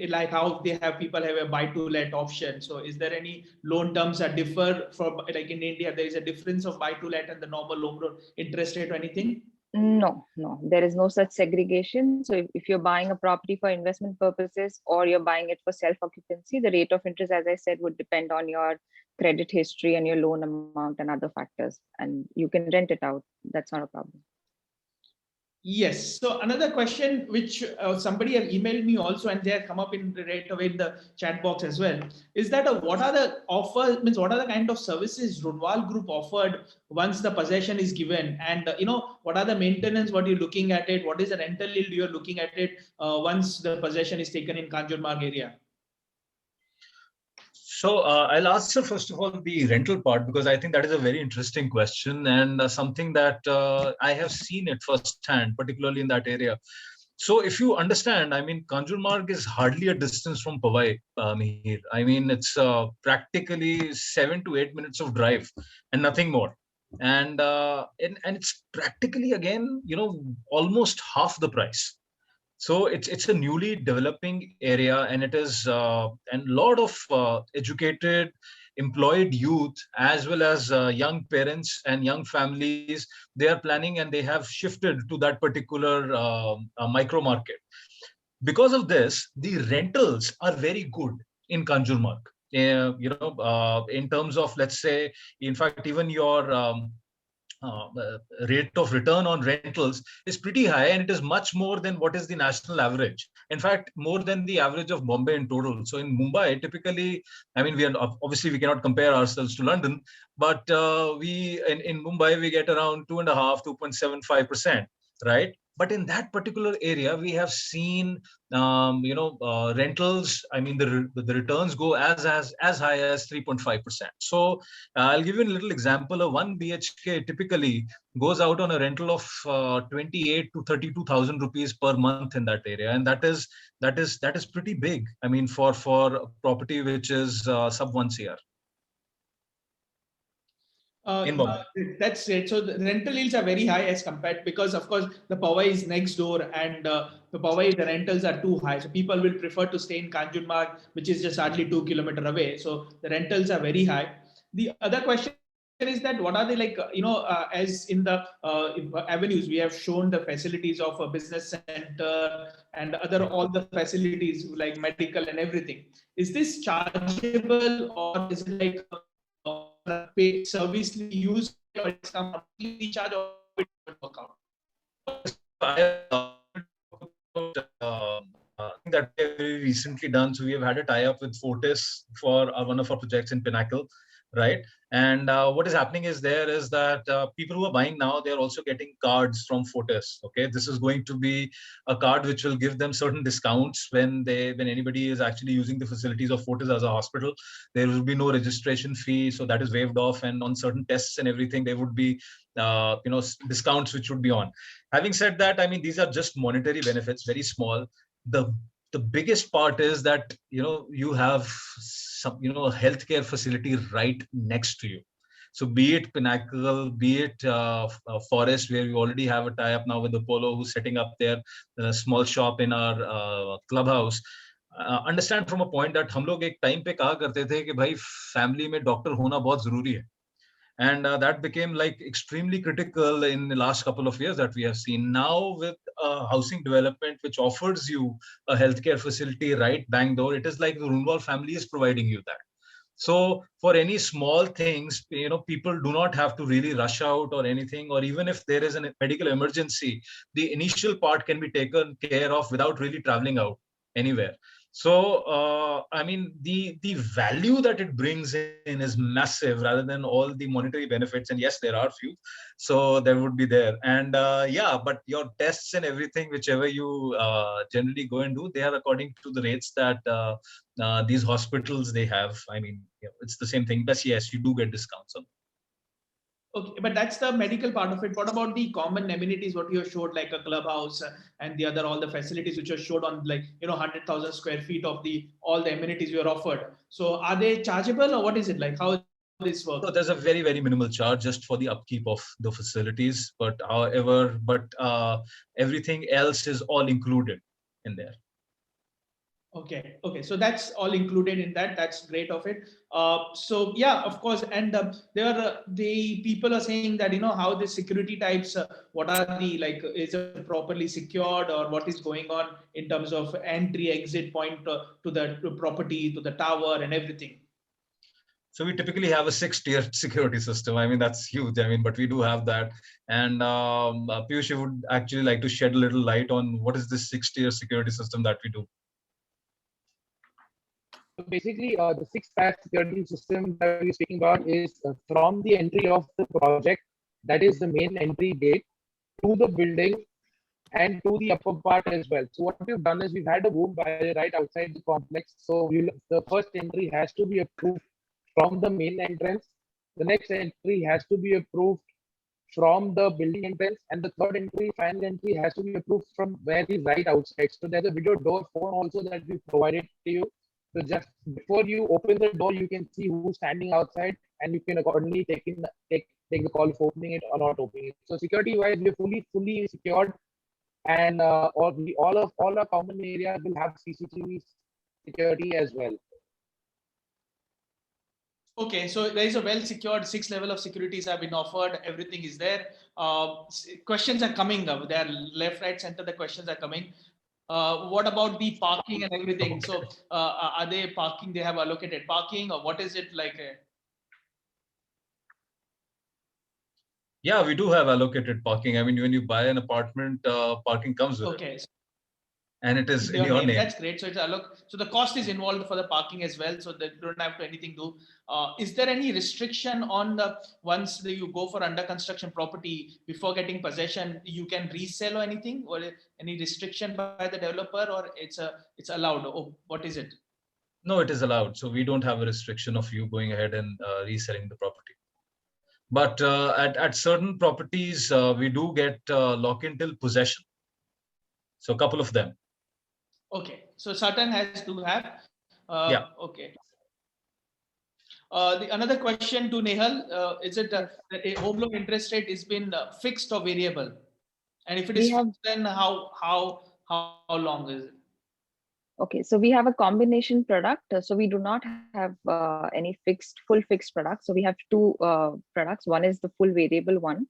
like how people have a buy to let option? So is there any loan terms that differ from, like in India, there is a difference of buy to let and the normal loan interest rate or anything? No, no, there is no such segregation. So if you're buying a property for investment purposes or you're buying it for self-occupancy, the rate of interest, as I said, would depend on your credit history and your loan amount and other factors. And you can rent it out. That's not a problem. Yes. So another question which somebody have emailed me also, and they have come up in right away in the chat box as well, is that what are the offers, means what are the kind of services Runwal Group offered once the possession is given, and what are the maintenance, what you're looking at it, what is the rental yield you're looking at it once the possession is taken in Kanjurmarg area? So I'll answer first of all the rental part, because I think that is a very interesting question and something that I have seen it firsthand, particularly in that area. So if you understand, I mean, Kanjurmarg is hardly a distance from Powai, Mihir. I mean, it's practically 7 to 8 minutes of drive and nothing more. And it's practically, again, almost half the price. So it's a newly developing area, and it is and a lot of educated, employed youth, as well as young parents and young families. They are planning and they have shifted to that particular micro market. Because of this, the rentals are very good in Kanjurmarg. In terms of, let's say, in fact, even your rate of return on rentals is pretty high, and it is much more than what is the national average. In fact, more than the average of Bombay in total. So in Mumbai, typically, I mean, we cannot compare ourselves to London, but in Mumbai we get around 2.75%, right? But in that particular area, we have seen, rentals. I mean, the returns go as high as 3.5%. So I'll give you a little example. A 1 BHK typically goes out on a rental of 28 to 32,000 rupees per month in that area, and that is pretty big. I mean, for a property which is sub 1 CR. That's it. So the rental yields are very high as compared, because of course the Powai is next door, and the Powai, the rentals are too high. So people will prefer to stay in Kanjurmarg, which is just hardly 2 kilometers away. So the rentals are very high. The other question is that what are they like, as in the avenues, we have shown the facilities of a business center and all the facilities like medical and everything. Is this chargeable, or is it like pay service use, or it's completely charge, or it will work out? Thing that we have very recently done. So we have had a tie-up with Fortis for one of our projects in Pinnacle, right? And what is happening is that people who are buying now, they are also getting cards from Fortis. Okay, this is going to be a card which will give them certain discounts when anybody is actually using the facilities of Fortis as a hospital. There will be no registration fee, so that is waived off, and on certain tests and everything, there would be discounts which would be on. Having said that, I mean, these are just monetary benefits, very small. The biggest part is that you have some a healthcare facility right next to you. So be it Pinnacle, be it Forest, where we already have a tie-up now with Apollo, who's setting up their small shop in our clubhouse. Understand from a point that हम लोग एक time पे कहा करते थे कि भाई family में doctor होना बहुत जरूरी है. And that became like extremely critical in the last couple of years that we have seen. Now with housing development which offers you a healthcare facility right bang door, it is like the Runwal family is providing you that. So for any small things, people do not have to really rush out or anything, or even if there is a medical emergency, the initial part can be taken care of without really traveling out anywhere. So, I mean, the value that it brings in is massive rather than all the monetary benefits. And yes, there are few, so there would be there. And yeah, but your tests and everything, whichever you generally go and do, they are according to the rates that these hospitals they have. I mean, it's the same thing. But yes, you do get discounts on. Okay, but that's the medical part of it. What about the common amenities? What you showed, like a clubhouse and the other all the facilities which are showed on, like 100,000 square feet of the all the amenities you are offered. So are they chargeable, or what is it like? How this work? So there's a very, very minimal charge just for the upkeep of the facilities. But however, everything else is all included in there. Okay, so that's all included in that. That's great of it. So yeah, of course, and there are the people are saying that how the security types, what are the, like, is it properly secured, or what is going on in terms of entry exit point to the property, to the tower and everything. So we typically have a 6-tier security system. I mean, that's huge. I mean, but we do have that. And Piyush, you would actually like to shed a little light on what is this 6-tier security system that we do? Basically, the 6-tier security system that we're speaking about is from the entry of the project, that is the main entry gate, to the building and to the upper part as well. So what we've done is we've had a boom barrier right outside the complex. So the first entry has to be approved from the main entrance. The next entry has to be approved from the building entrance, and the third entry, final entry, has to be approved from very right outside. So there's a video door phone also that we provided to you. So just before you open the door, you can see who's standing outside, and you can accordingly take the call for opening it or not opening it. So security-wise, we're fully secured, and all our common areas will have CCTV security as well. Okay, so there is a well-secured 6 level of securities have been offered. Everything is there. Questions are coming up. They are left, right, center. The questions are coming. What about the parking and everything? So are they parking? They have allocated parking, or what is it like? Yeah, we do have allocated parking. I mean, when you buy an apartment, parking comes with it. And it is in your name. That's great. So it's so the cost is involved for the parking as well. So they don't have to anything do. Is there any restriction on the once you go for under construction property before getting possession, you can resell or anything, or any restriction by the developer, or it's allowed? Oh, what is it? No, it is allowed. So we don't have a restriction of you going ahead and reselling the property. But at certain properties, we do get lock-in till possession. So a couple of them. Okay, so certain has to have. Yeah. Okay. Another question to Nehal, is it that a home loan interest rate is been fixed or variable? And if it is fixed, then how long is it? Okay, so we have a combination product. So we do not have any full fixed product. So we have two products. One is the full variable one,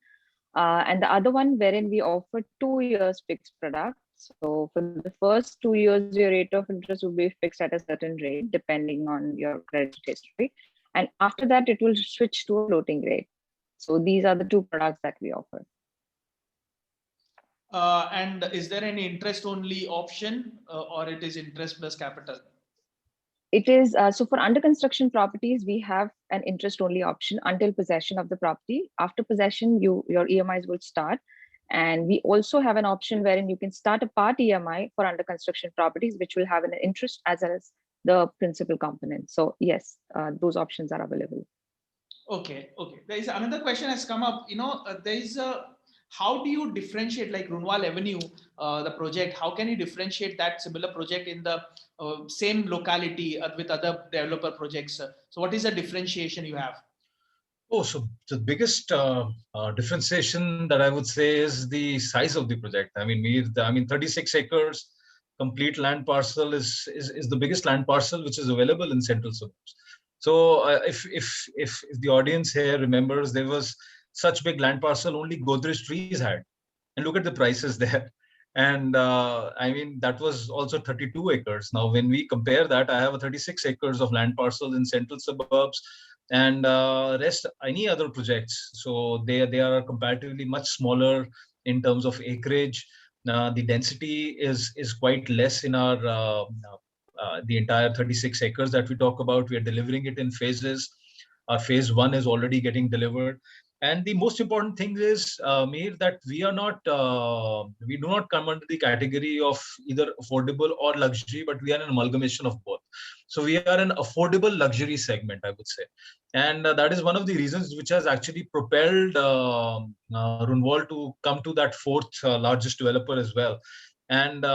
and the other one wherein we offer 2 years fixed product. So for the first 2 years, your rate of interest will be fixed at a certain rate depending on your credit history. And after that, it will switch to a floating rate. So these are the two products that we offer. And is there any interest only option, or it is interest plus capital? It is so for under construction properties, we have an interest only option until possession of the property. After possession, your EMIs will start. And we also have an option wherein you can start a part EMI for under construction properties, which will have an interest as well as the principal component. So yes, those options are available. Okay. There is another question has come up. There is a, how do you differentiate, like Runwal Avenue, the project? How can you differentiate that similar project in the same locality with other developer projects? So what is the differentiation you have? Oh, so the biggest differentiation that I would say is the size of the project. I mean, 36 acres complete land parcel is the biggest land parcel which is available in central suburbs. So if the audience here remembers, there was such big land parcel only Godrej Trees had, and look at the prices there. And I mean, that was also 32 acres. Now, when we compare that, I have a 36 acres of land parcel in central suburbs, and rest any other projects. So they are comparatively much smaller in terms of acreage. The density is quite less in our the entire 36 acres that we talk about. We are delivering it in phases. Our phase one is already getting delivered. And the most important thing is, Mir, that we do not come under the category of either affordable or luxury, but we are an amalgamation of both. So we are an affordable luxury segment, I would say. And that is one of the reasons which has actually propelled Runwal to come to that fourth largest developer as well. And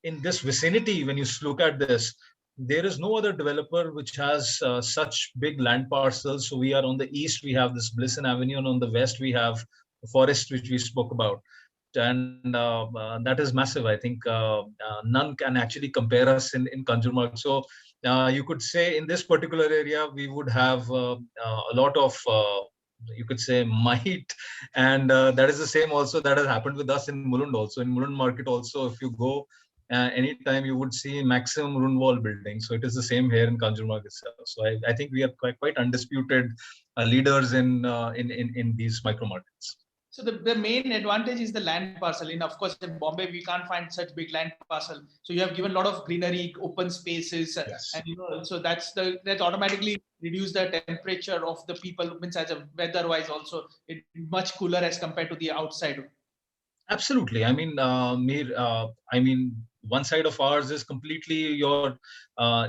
in this vicinity, when you look at this, there is no other developer which has such big land parcels. So we are on the east, we have this Blisson Avenue, and on the west, we have the forest, which we spoke about. And that is massive. I think none can actually compare us in Kanjurmarg. So you could say in this particular area, we would have a lot of, you could say, might. And that is the same also that has happened with us in Mulund also. In Mulund market also, if you go, anytime you would see maximum Runwal building. So it is the same here in Kanjurmarg itself. So I think we are quite undisputed leaders in these micro markets. So the main advantage is the land parcel. Of course, in Bombay, we can't find such big land parcel. So you have given a lot of greenery, open spaces, Yes. and so that automatically reduce the temperature of the people. Means as a weather-wise, also it much cooler as compared to the outside. Absolutely. I mean, I mean, one side of ours is completely your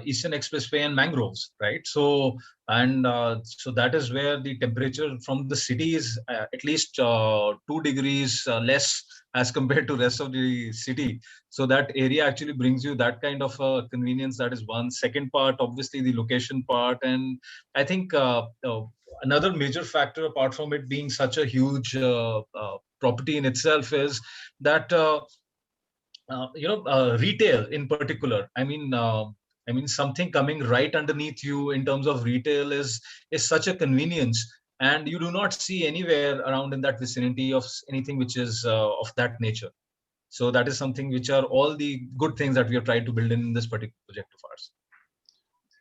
Eastern Expressway and mangroves, right? So, and so that is where the temperature from the city is at least 2 degrees less as compared to rest of the city. So that area actually brings you that kind of convenience. That is one. Second part, obviously the location part. And I think another major factor, apart from it being such a huge property in itself, is that retail in particular. I mean something coming right underneath you in terms of retail is such a convenience, and you do not see anywhere around in that vicinity of anything which is of that nature. So that is something which are all the good things that we have tried to build in this particular project of ours.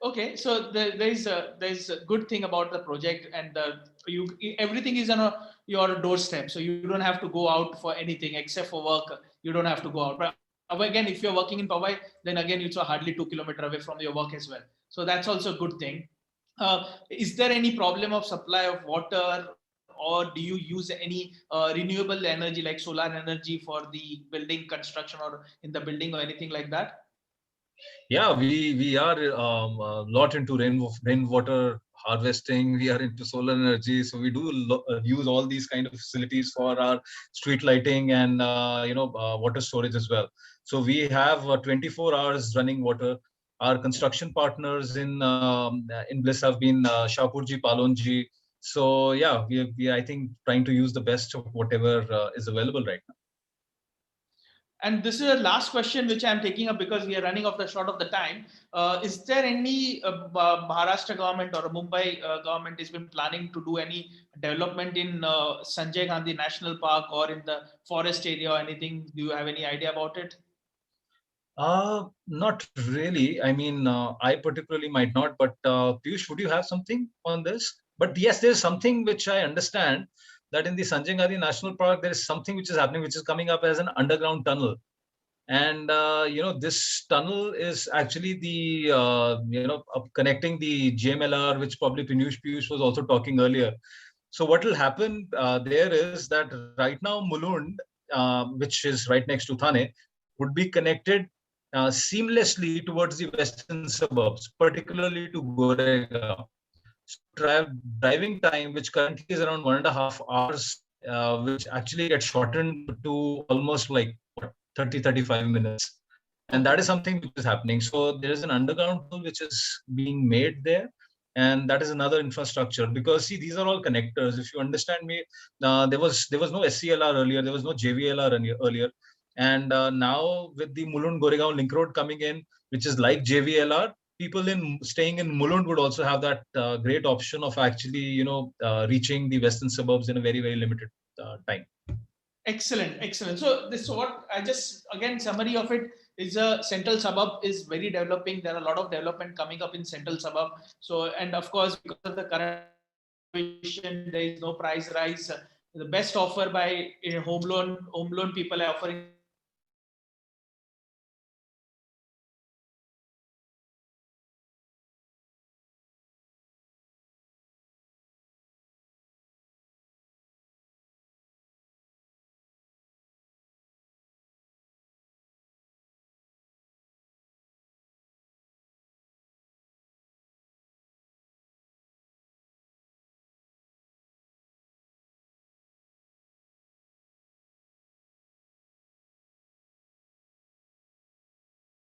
Okay, so there's a good thing about the project, and everything is on your doorstep, so you don't have to go out for anything except for work. You don't have to go out. But again, if you're working in Powai, then again it's hardly 2 kilometers away from your work as well. So that's also a good thing. Is there any problem of supply of water, or do you use any renewable energy like solar energy for the building construction or in the building or anything like that? Yeah, we are a lot into rainwater harvesting. We are into solar energy, so we do use all these kind of facilities for our street lighting and water storage as well. So we have 24 hours running water. Our construction partners in Bliss have been Shahpurji, Palonji. So yeah, we I think trying to use the best of whatever is available right now. And this is the last question which I'm taking up because we are running off the short of the time. Is there any Maharashtra government or Mumbai government has been planning to do any development in Sanjay Gandhi National Park or in the forest area or anything? Do you have any idea about it? Not really. I mean, I particularly might not, but Piyush, would you have something on this? But yes, there's something which I understand, that in the Sanjay Gandhi National Park, there is something which is happening, which is coming up as an underground tunnel. And, this tunnel is actually the, connecting the GMLR, which probably Piyush was also talking earlier. So what will happen there is that right now Mulund, which is right next to Thane, would be connected seamlessly towards the western suburbs, particularly to Goregaon. So driving time, which currently is around 1.5 hours, which actually gets shortened to almost like 30-35 minutes. And that is something which is happening. So there is an underground tunnel which is being made there. And that is another infrastructure, because see, these are all connectors. If you understand me, there was no SCLR earlier, there was no JVLR earlier. And now with the Mulund Goregaon Link Road coming in, which is like JVLR, people staying in Mulund would also have that great option of actually, reaching the western suburbs in a very, very limited time. Excellent, excellent. So this, what I just, again, summary of it is, a central suburb is very developing. There are a lot of development coming up in central suburb. So, and of course, because of the current situation, there is no price rise. The best offer by home loan people are offering